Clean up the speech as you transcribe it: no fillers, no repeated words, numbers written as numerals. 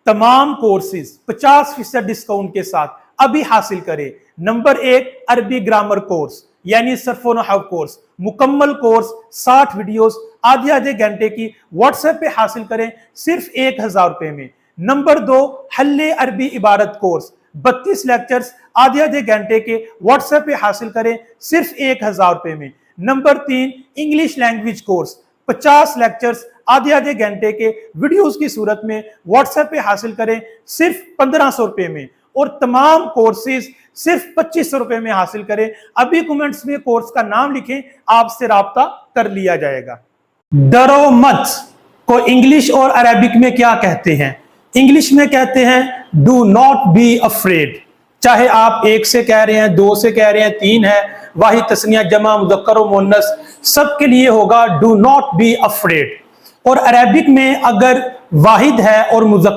तमाम courses 50% discount के साथ अभी हासिल करें। नंबर 1 अरबी ग्रामर कोर्स यानी सर्फ व नहव कोर्स, मुकम्मल कोर्स 60 वीडियोस आधे आधे घंटे की व्हाट्सएप पे हासिल करें सिर्फ 1000 रुपए में। नंबर 2 हल्ले अरबी इबारत कोर्स 32 लेक्चर्स आधे आधे घंटे के व्हाट्सएप पे हासिल करें सिर्फ 1000 रुपए में। Number 3 English language course 50 lectures आधे आधे घंटे के वीडियोस की सूरत में व्हाट्सएप पे हासिल करें सिर्फ 1500 रुपए में। और तमाम कोर्सेज सिर्फ 2500 रुपए में हासिल करें। अभी कमेंट्स में कोर्स का नाम लिखें, आपसे राब्ता कर लिया जाएगा। डरो मत को इंग्लिश और अरेबिक में क्या कहते हैं? इंग्लिश में कहते हैं डू नॉट बी अफ्रेड। चाहे आप 1 से कह रहे हैं, 2 से कह रहे हैं, 3 है, वाहिद तस्निया जमा मुज़क्कर व मुअन्नस सबके लिए होगा डू नॉट बी अफ्रेड। और अरेबिक में अगर वाहिद है और मुज़क्कर